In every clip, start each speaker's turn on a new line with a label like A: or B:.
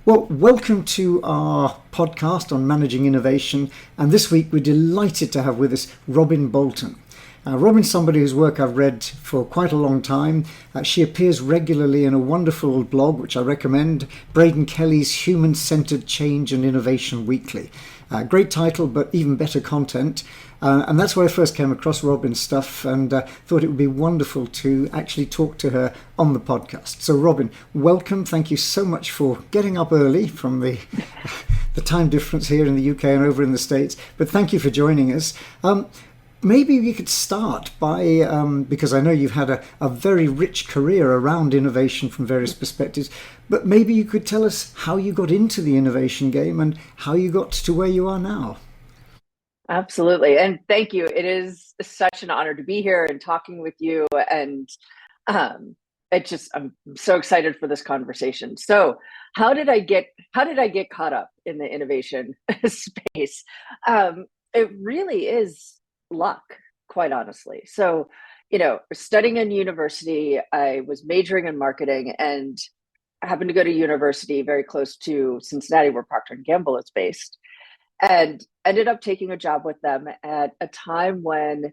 A: Well, welcome to our podcast on managing innovation. And this week we're delighted to have with us Robyn Bolton. Robyn's somebody whose work I've read for quite a long time. She appears regularly in a wonderful blog, which I recommend, Braden Kelly's Human-Centered Change and Innovation Weekly. Great title, but even better content. And that's where I first came across Robyn's stuff and thought it would be wonderful to actually talk to her on the podcast. So Robyn, welcome. Thank you so much for getting up early from the time difference here in the UK and over in the States. But thank you for joining us. Maybe we could start by, because I know you've had a very rich career around innovation from various perspectives, but maybe you could tell us how you got into the innovation game and how you got to where you are now.
B: Absolutely. And thank you. It is such an honor to be here and talking with you. And I'm so excited for this conversation. So how did I get caught up in the innovation space? It really is luck, quite honestly. So, studying in university, I was majoring in marketing and I happened to go to university very close to Cincinnati, where Procter & Gamble is based, and ended up taking a job with them at a time when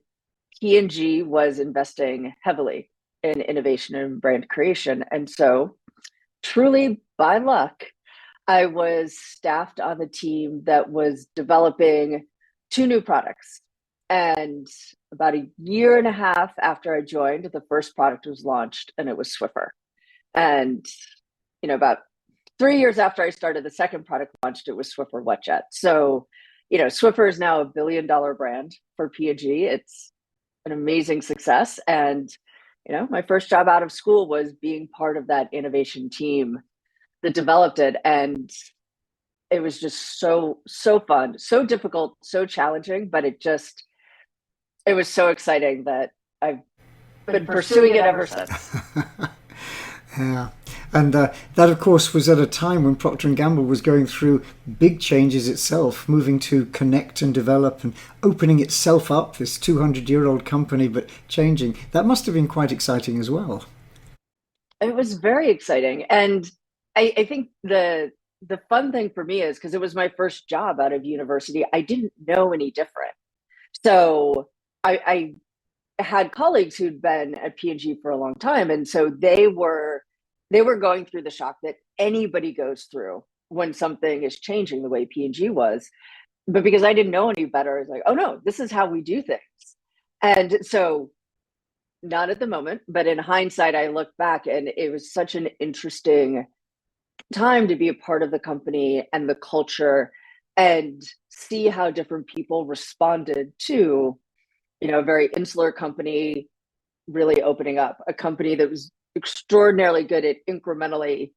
B: P&G was investing heavily in innovation and brand creation. And so, truly by luck, I was staffed on the team that was developing two new products. And about a year and a half after I joined, the first product was launched, and it was Swiffer. And, about 3 years after I started, the second product launched, it was Swiffer Wet Jet. So, Swiffer is now $1 billion brand for P&G. It's an amazing success. And, my first job out of school was being part of that innovation team that developed it. And it was just so fun, so difficult, so challenging, but it was so exciting that I've been pursuing it ever since.
A: Yeah. And that, of course, was at a time when Procter & Gamble was going through big changes itself, moving to connect and develop and opening itself up, this 200-year-old company, but changing. That must have been quite exciting as well.
B: It was very exciting. And I think the fun thing for me is because it was my first job out of university, I didn't know any different. So I had colleagues who'd been at P&G for a long time. And so they were going through the shock that anybody goes through when something is changing the way P&G was. But because I didn't know any better, I was like, oh no, this is how we do things. And so not at the moment, but in hindsight, I look back and it was such an interesting time to be a part of the company and the culture and see how different people responded to a very insular company really opening up, a company that was extraordinarily good at incrementally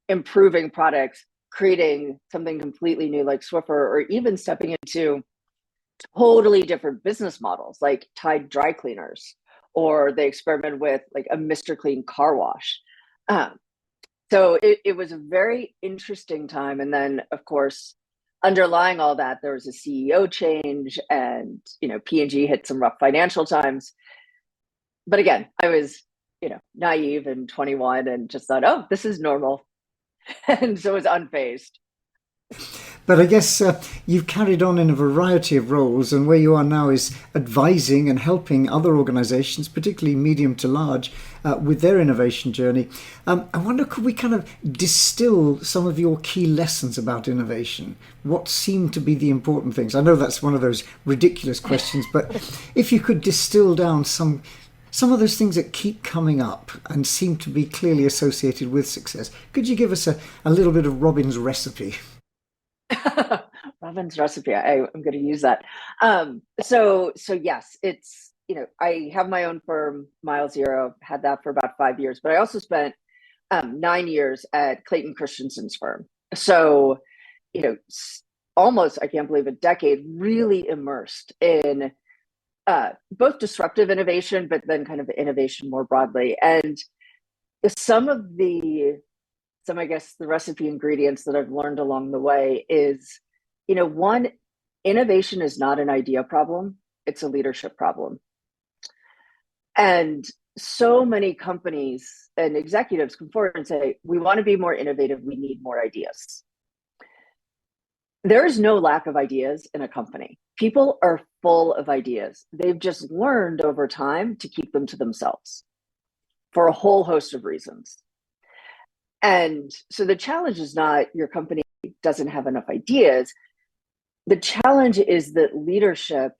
B: improving products, creating something completely new like Swiffer, or even stepping into totally different business models like Tide dry cleaners, or they experimented with like a Mr. Clean car wash. So it was a very interesting time. And then, of course, underlying all that, there was a CEO change and, P&G hit some rough financial times. But again, I was, naive and 21 and just thought, oh, this is normal. And so it was unfazed.
A: But I guess you've carried on in a variety of roles, and where you are now is advising and helping other organizations, particularly medium to large, with their innovation journey. I wonder, could we kind of distill some of your key lessons about innovation? What seem to be the important things? I know that's one of those ridiculous questions, but if you could distill down some of those things that keep coming up and seem to be clearly associated with success, could you give us a little bit of Robyn's recipe?
B: Robyn's recipe. I'm going to use that. So yes, it's, I have my own firm, Milezero, had that for about 5 years, but I also spent 9 years at Clayton Christensen's firm. So, almost, I can't believe, a decade really immersed in both disruptive innovation, but then kind of innovation more broadly. And I guess, the recipe ingredients that I've learned along the way is, one, innovation is not an idea problem, it's a leadership problem. And so many companies and executives come forward and say, we want to be more innovative, we need more ideas. There is no lack of ideas in a company. People are full of ideas. They've just learned over time to keep them to themselves for a whole host of reasons. And so the challenge is not your company doesn't have enough ideas. The challenge is that leadership,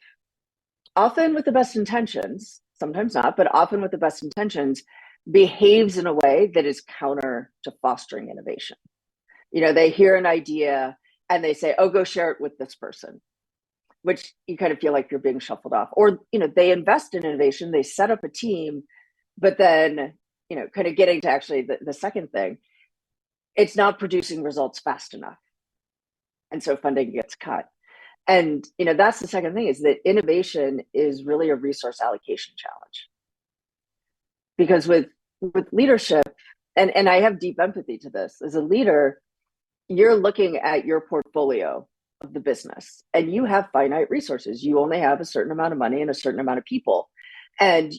B: often with the best intentions, sometimes not, but often with the best intentions, behaves in a way that is counter to fostering innovation. They hear an idea and they say, oh, go share it with this person, which you kind of feel like you're being shuffled off. Or, they invest in innovation, they set up a team, but then, kind of getting to actually the second thing, it's not producing results fast enough. And so funding gets cut. And, that's the second thing, is that innovation is really a resource allocation challenge. Because with leadership, and I have deep empathy to this, as a leader, you're looking at your portfolio of the business and you have finite resources. You only have a certain amount of money and a certain amount of people. And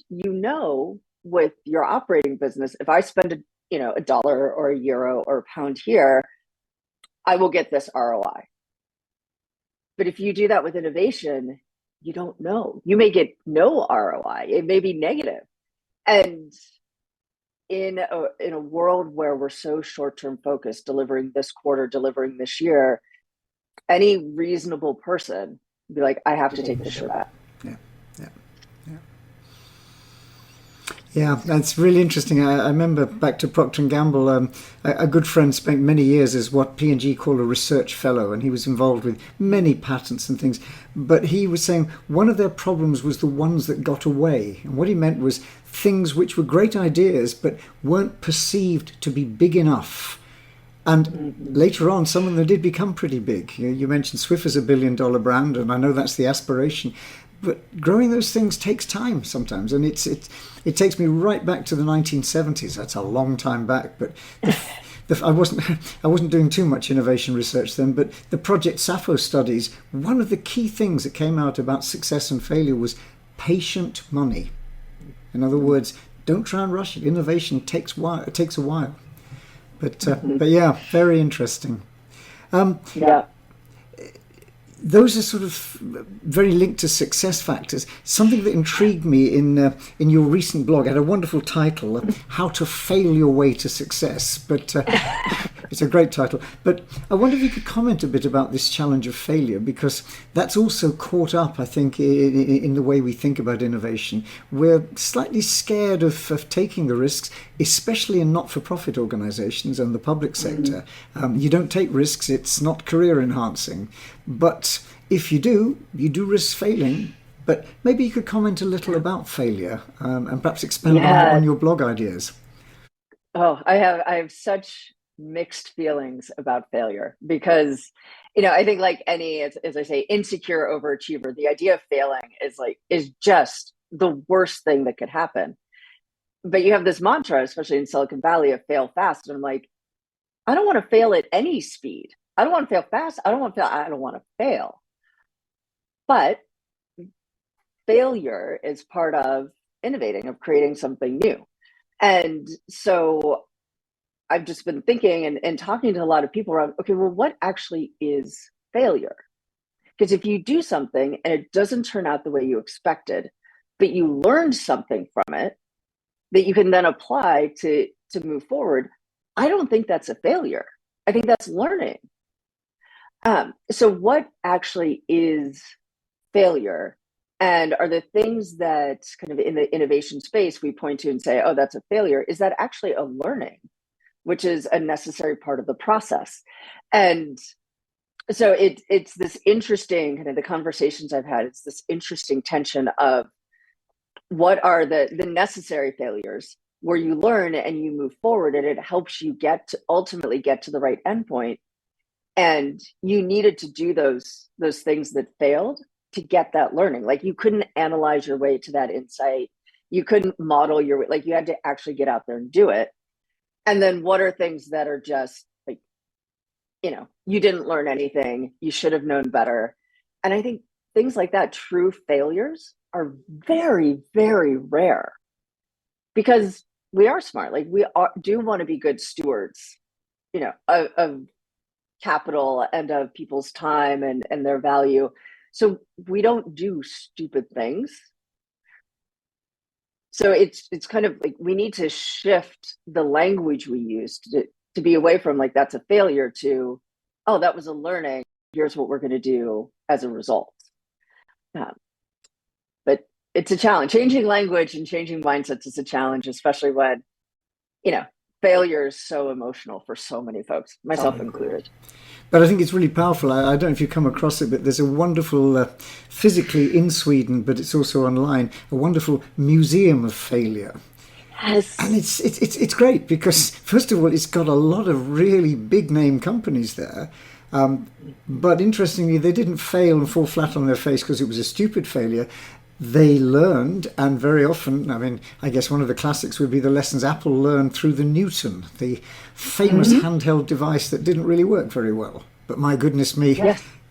B: with your operating business, if I spend a dollar or a euro or a pound here, I will get this ROI. But if you do that with innovation, you don't know. You may get no ROI. It may be negative. And in a world where we're so short-term focused, delivering this quarter, delivering this year, any reasonable person would be like, I have to take the shot at.
A: Yeah, that's really interesting. I remember back to Procter & Gamble, a good friend spent many years as what P&G call a research fellow, and he was involved with many patents and things. But he was saying one of their problems was the ones that got away. And what he meant was things which were great ideas but weren't perceived to be big enough. And later on, some of them did become pretty big. You mentioned Swiffer's a $1 billion brand, and I know that's the aspiration. But growing those things takes time sometimes, and it takes me right back to the 1970s. That's a long time back, but I wasn't doing too much innovation research then. But the Project Sappho studies, one of the key things that came out about success and failure was patient money. In other words, don't try and rush it. Innovation takes a while. But yeah, very interesting.
B: Yeah.
A: Those are sort of very linked to success factors. Something that intrigued me in your recent blog had a wonderful title, How to Fail Your Way to Success. But it's a great title. But I wonder if you could comment a bit about this challenge of failure, because that's also caught up, I think, in the way we think about innovation. We're slightly scared of taking the risks, especially in not-for-profit organizations and the public sector. You don't take risks, it's not career enhancing. But if you do risk failing. But maybe you could comment a little about failure and perhaps expand on your blog ideas.
B: Oh, I have such mixed feelings about failure because, I think like any, as I say, insecure overachiever, the idea of failing is just the worst thing that could happen. But you have this mantra, especially in Silicon Valley, of fail fast. And I'm like, I don't want to fail at any speed. I don't want to fail fast. I don't want to fail. But failure is part of innovating, of creating something new. And so I've just been thinking and talking to a lot of people around, okay, well, what actually is failure? Because if you do something and it doesn't turn out the way you expected, but you learned something from it that you can then apply to move forward, I don't think that's a failure. I think that's learning. So what actually is failure? And are the things that kind of in the innovation space we point to and say, oh, that's a failure, is that actually a learning, which is a necessary part of the process? And so it's this interesting kind of the conversations I've had, it's this interesting tension of what are the necessary failures where you learn and you move forward and it helps you ultimately get to the right endpoint. And you needed to do those things that failed to get that learning. Like you couldn't analyze your way to that insight. You couldn't model your way. Like you had to actually get out there and do it. And then what are things that are just like, you didn't learn anything. You should have known better. And I think things like that, true failures, are very, very rare because we are smart. Like do want to be good stewards, of capital and of people's time and their value. So we don't do stupid things. So it's kind of like we need to shift the language we use to be away from like that's a failure to, oh, that was a learning. Here's what we're going to do as a result. But it's a challenge. Changing language and changing mindsets is a challenge, especially when, failure is so emotional for so many folks, myself included.
A: But I think it's really powerful. I don't know if you come across it, but there's a wonderful, physically in Sweden, but it's also online, a wonderful museum of failure.
B: Yes.
A: And it's great because, first of all, it's got a lot of really big name companies there. But interestingly, they didn't fail and fall flat on their face because it was a stupid failure. They learned, and very often, I guess one of the classics would be the lessons Apple learned through the Newton, the famous handheld device that didn't really work very well. But my goodness me,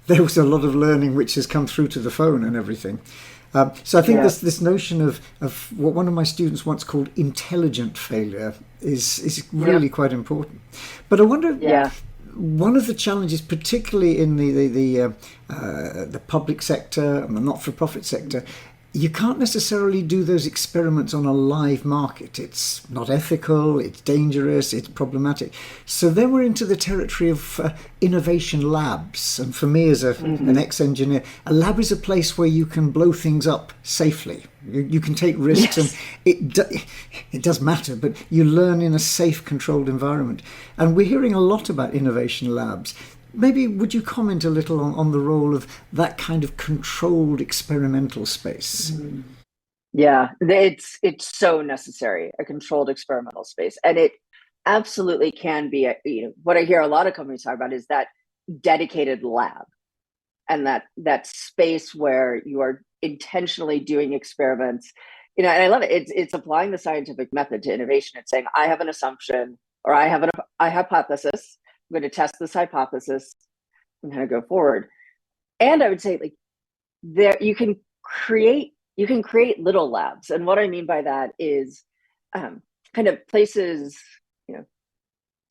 A: there was a lot of learning which has come through to the phone and everything. So I think this notion of what one of my students once called intelligent failure is really quite important. But I wonder... One of the challenges, particularly in the public sector and the not-for-profit sector, you can't necessarily do those experiments on a live market. It's not ethical, it's dangerous, it's problematic. So then we're into the territory of innovation labs. And for me as an ex-engineer, a lab is a place where you can blow things up safely. You can take risks, and it does matter, but you learn in a safe, controlled environment. And we're hearing a lot about innovation labs. Maybe would you comment a little on the role of that kind of controlled experimental space?
B: Yeah, it's so necessary, a controlled experimental space. And it absolutely can be, what I hear a lot of companies talk about is that dedicated lab and that space where you are intentionally doing experiments. And I love it. It's applying the scientific method to innovation. It's saying, I have an assumption or I have a hypothesis. I'm going to test this hypothesis and kind of go forward. And I would say like you can create little labs. And what I mean by that is kind of places,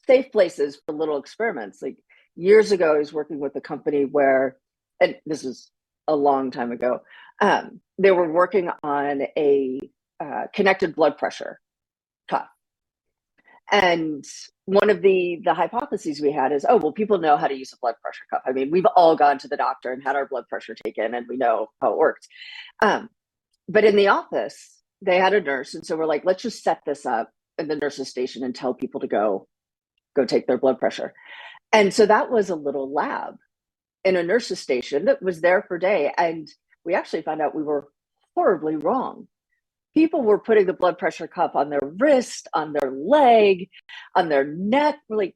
B: safe places for little experiments. Like years ago, I was working with a company where, and this is a long time ago, they were working on a connected blood pressure cuff. And one of the hypotheses we had is, people know how to use a blood pressure cuff. We've all gone to the doctor and had our blood pressure taken and we know how it works. But in the office, they had a nurse. And so we're like, let's just set this up in the nurse's station and tell people to go take their blood pressure. And so that was a little lab in a nurse's station that was there for a day. And we actually found out we were horribly wrong. People were putting the blood pressure cuff on their wrist, on their leg, on their neck. We're like,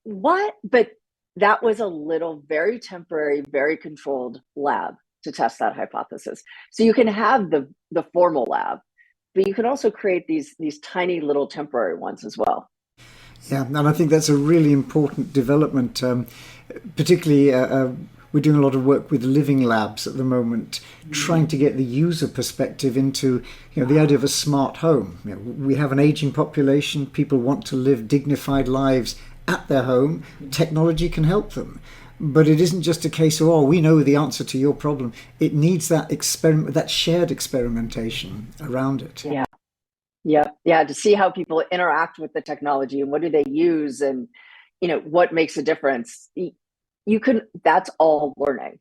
B: what? But that was a little, very temporary, very controlled lab to test that hypothesis. So you can have the formal lab, but you can also create these tiny little temporary ones as well.
A: Yeah, and I think that's a really important development, particularly we're doing a lot of work with living labs at the moment, trying to get the user perspective into, the idea of a smart home. We have an aging population. People want to live dignified lives at their home. Technology can help them. But it isn't just a case of, we know the answer to your problem. It needs that experiment, that shared experimentation around it.
B: Yeah. To see how people interact with the technology and what do they use and, what makes a difference. That's all learning.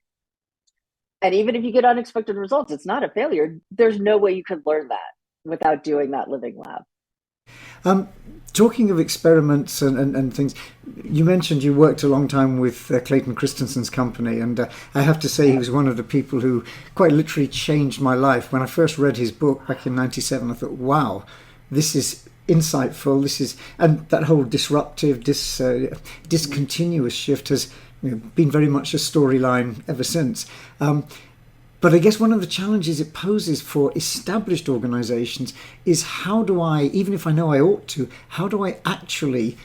B: And even if you get unexpected results, it's not a failure. There's no way you could learn that without doing that living lab.
A: Talking of experiments and things, you mentioned you worked a long time with Clayton Christensen's company, and I have to say he was one of the people who quite literally changed my life. When I first read his book back in '97, I thought, wow, this is insightful. And that whole disruptive, discontinuous shift has been very much a storyline ever since. But I guess one of the challenges it poses for established organizations is how do I, even if I know I ought to, how do I actually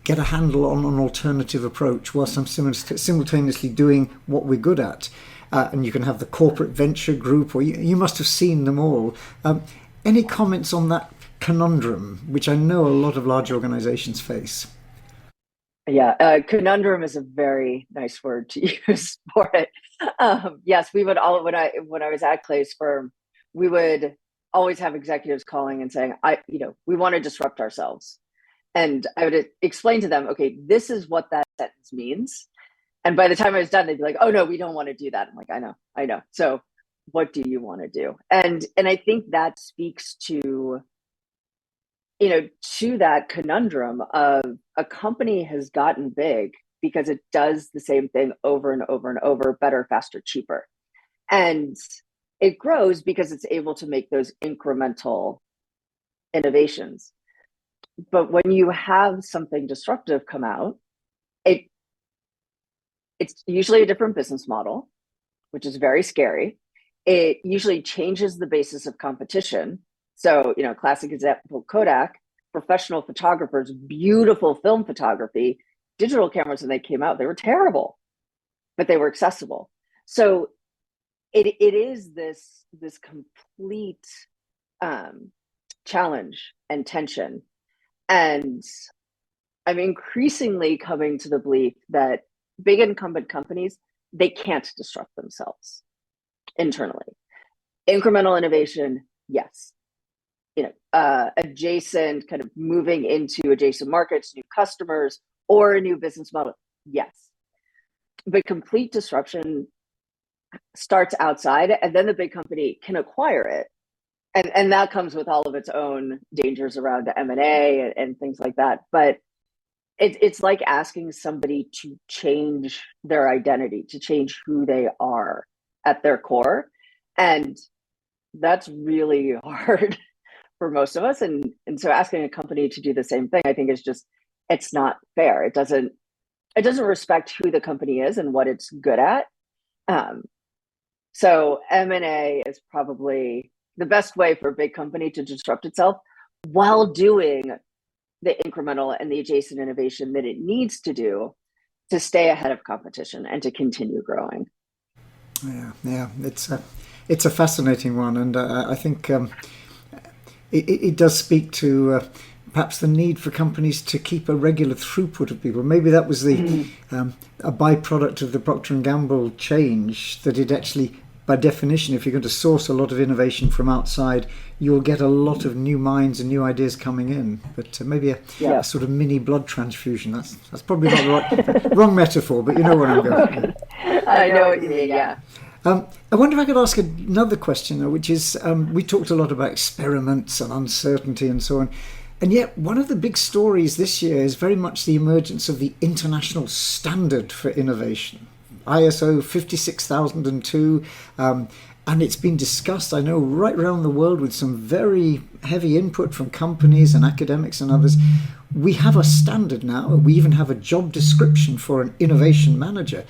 A: get a handle on an alternative approach whilst I'm simultaneously doing what we're good at? And you can have the corporate venture group, or you must have seen them all. Any comments on that conundrum, which I know a lot of large organizations face?
B: Yeah, conundrum is a very nice word to use for it. Yes, we would all when I was at Clay's firm, we would always have executives calling and saying, we want to disrupt ourselves. And I would explain to them, okay, this is what that sentence means. And by the time I was done, they'd be like, oh no, we don't want to do that. I'm like, I know. So what do you want to do? And I think that speaks to that conundrum of a company has gotten big because it does the same thing over and over and over, better, faster, cheaper. And it grows because it's able to make those incremental innovations. But when you have something disruptive come out, it's usually a different business model, which is very scary. It usually changes the basis of competition. So, classic example, Kodak, professional photographers, beautiful film photography, digital cameras when they came out, they were terrible, but they were accessible. So it is this complete challenge and tension. And I'm increasingly coming to the belief that big incumbent companies, they can't disrupt themselves internally. Incremental innovation, yes. Adjacent, kind of moving into adjacent markets, new customers, or a new business model, yes. But complete disruption starts outside, and then the big company can acquire it. And that comes with all of its own dangers around M&A and things like that. But it's like asking somebody to change their identity, to change who they are at their core. And that's really hard for most of us. And so asking a company to do the same thing, I think it's not fair. It doesn't respect who the company is and what it's good at. So M&A is probably the best way for a big company to disrupt itself while doing the incremental and the adjacent innovation that it needs to do to stay ahead of competition and to continue growing.
A: Yeah, it's a fascinating one, and I think it does speak to perhaps the need for companies to keep a regular throughput of people. Maybe that was a byproduct of the Procter & Gamble change, that it actually, by definition, if you're going to source a lot of innovation from outside, you'll get a lot of new minds and new ideas coming in. But maybe a sort of mini blood transfusion. That's probably not the right, wrong metaphor, but you know where I'm going.
B: I know what you mean, yeah.
A: I wonder if I could ask another question, though, which is, we talked a lot about experiments and uncertainty and so on. And yet one of the big stories this year is very much the emergence of the international standard for innovation. ISO 56002, and it's been discussed, I know, right around the world with some very heavy input from companies and academics and others. We have a standard now. We even have a job description for an innovation manager.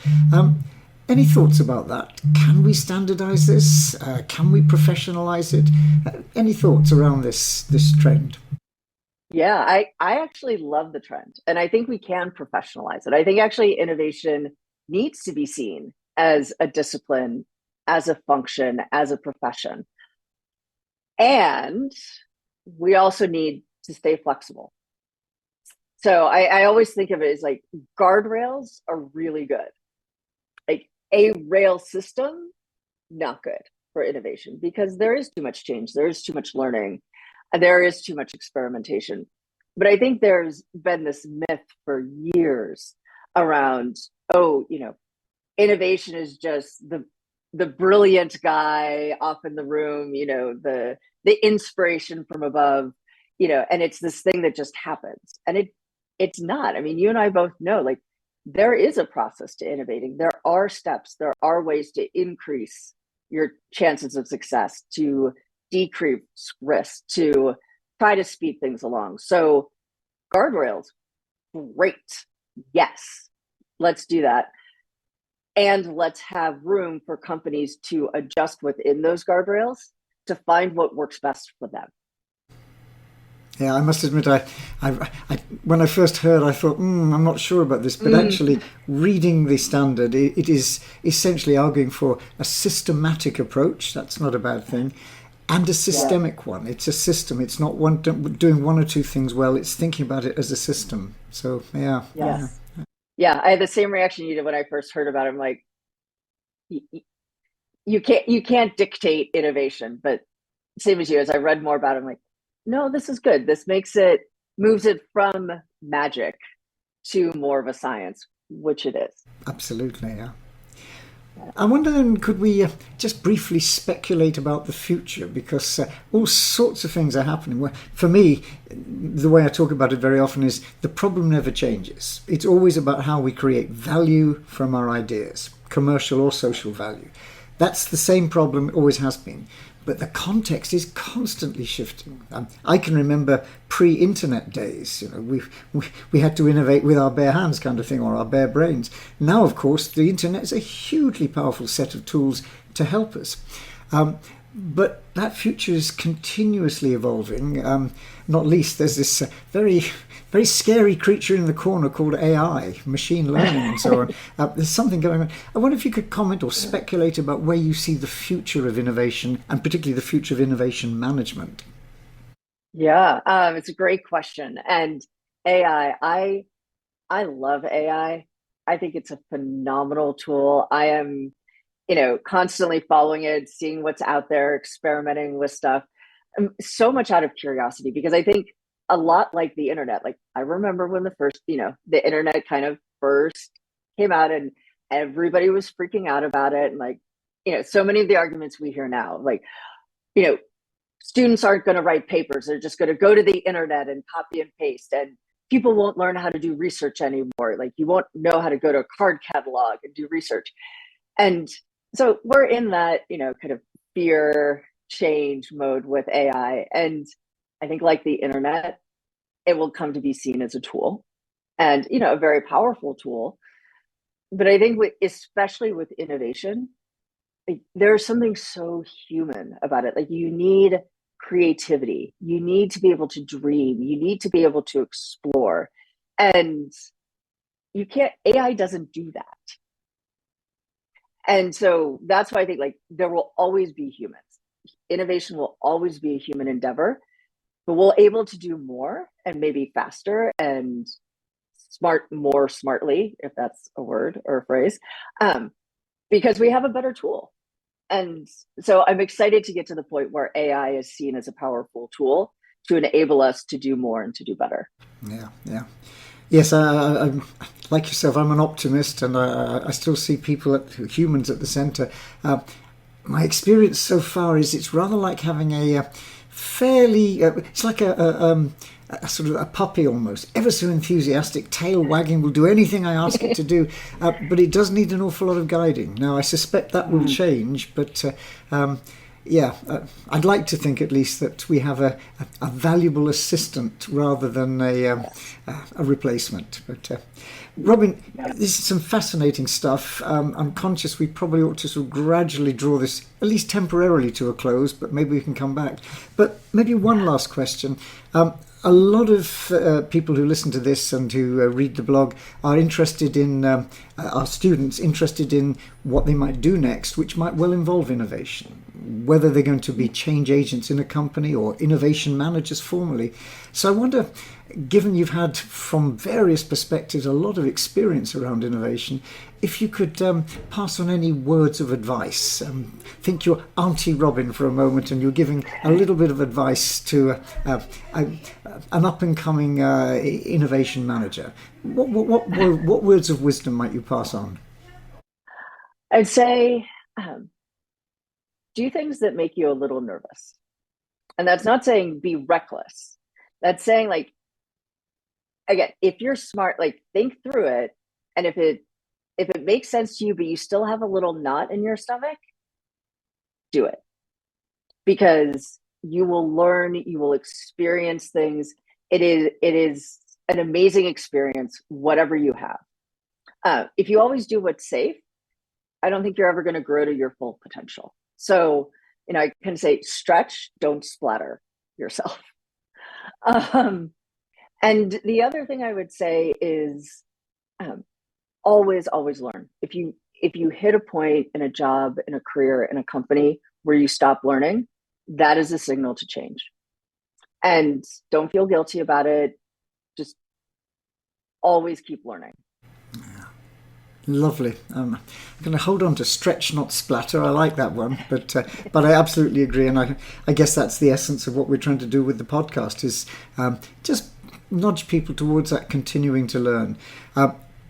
A: Any thoughts about that? Can we standardize this? Can we professionalize it? Any thoughts around this trend?
B: Yeah, I actually love the trend, and I think we can professionalize it. I think actually innovation needs to be seen as a discipline, as a function, as a profession. And we also need to stay flexible. So I always think of it as like guardrails are really good. Like a rail system, not good for innovation, because there is too much change, there is too much learning, and there is too much experimentation. But I think there's been this myth for years around, innovation is just the brilliant guy off in the room, the inspiration from above, and it's this thing that just happens. And it's not. I mean, you and I both know, like, there is a process to innovating. There are steps, there are ways to increase your chances of success, to decrease risk, to try to speed things along. So guardrails, great. Yes, let's do that. And let's have room for companies to adjust within those guardrails to find what works best for them.
A: Yeah, I must admit, I when I first heard, I thought, I'm not sure about this. But actually, reading the standard, it is essentially arguing for a systematic approach. That's not a bad thing. And a systemic one. It's a system. It's not doing one or two things well. It's thinking about it as a system. So, yeah.
B: Yeah, I had the same reaction you did when I first heard about it. I'm like, you can't dictate innovation, but same as you, as I read more about it, I'm like, no, this is good. This moves it from magic to more of a science, which it is.
A: Absolutely, yeah. I wonder then, could we just briefly speculate about the future? Because all sorts of things are happening. Well, for me, the way I talk about it very often is the problem never changes. It's always about how we create value from our ideas, commercial or social value. That's the same problem, it always has been. But the context is constantly shifting. I can remember pre-internet days. We had to innovate with our bare hands, kind of thing, or our bare brains. Now, of course, the internet is a hugely powerful set of tools to help us. But that future is continuously evolving. Not least, there's this very, very scary creature in the corner called AI, machine learning, and so on. There's something going on. I wonder if you could comment or speculate about where you see the future of innovation, and particularly the future of innovation management.
B: Yeah, it's a great question. And AI, I love AI. I think it's a phenomenal tool. I am, constantly following it, seeing what's out there, experimenting with stuff. So much out of curiosity because I think a lot like the internet. Like I remember when the internet kind of first came out and everybody was freaking out about it. And like, so many of the arguments we hear now, like, you know, students aren't going to write papers. They're just going to go to the internet and copy and paste. And people won't learn how to do research anymore. Like you won't know how to go to a card catalog and do research. And so we're in that, kind of fear change mode with AI. And I think like the internet, it will come to be seen as a tool and, a very powerful tool. But I think especially with innovation, like, there's something so human about it. Like you need creativity, you need to be able to dream, you need to be able to explore. And AI doesn't do that. And so that's why I think like there will always be humans. Innovation will always be a human endeavor, but we'll able to do more and maybe faster and more smartly, if that's a word or a phrase, because we have a better tool. And so I'm excited to get to the point where AI is seen as a powerful tool to enable us to do more and to do better.
A: Yeah, yeah. Yes, I'm like yourself. I'm an optimist, and I still see humans at the centre. My experience so far is it's rather like having a fairly. It's like a sort of a puppy almost, ever so enthusiastic, tail wagging, will do anything I ask it to do, but it does need an awful lot of guiding. Now, I suspect that will change, but yeah, I'd like to think at least that we have a valuable assistant rather than a replacement. But Robyn, this is some fascinating stuff. I'm conscious we probably ought to sort of gradually draw this, at least temporarily, to a close, but maybe we can come back. But maybe one last question. A lot of people who listen to this and who read the blog are interested in, our students interested in what they might do next, which might well involve innovation, whether they're going to be change agents in a company or innovation managers formally. So I wonder, given you've had from various perspectives a lot of experience around innovation, if you could pass on any words of advice. Think you're Auntie Robyn for a moment and you're giving a little bit of advice to an up-and-coming innovation manager. What words of wisdom might you pass on?
B: I'd say do things that make you a little nervous. And that's not saying be reckless. That's saying like, again, if you're smart, like think through it. And if it makes sense to you, but you still have a little knot in your stomach, do it. Because you will learn, you will experience things. It is an amazing experience, whatever you have. If you always do what's safe, I don't think you're ever going to grow to your full potential. So, I can say stretch, don't splatter yourself. And the other thing I would say is always learn. If you hit a point in a job, in a career, in a company where you stop learning, that is a signal to change. And don't feel guilty about it. Just always keep learning.
A: Lovely. I'm going to hold on to stretch, not splatter. I like that one, but I absolutely agree, and I guess that's the essence of what we're trying to do with the podcast is just nudge people towards that continuing to learn.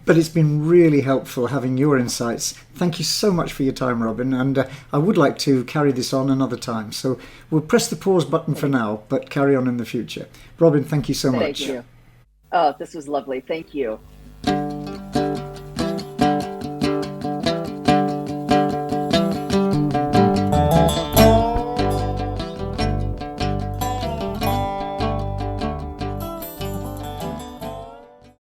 A: But it's been really helpful having your insights. Thank you so much for your time, Robyn, and I would like to carry this on another time. So we'll press the pause button for now, but carry on in the future. Robyn, thank you so much.
B: Thank you. Oh, this was lovely. Thank you.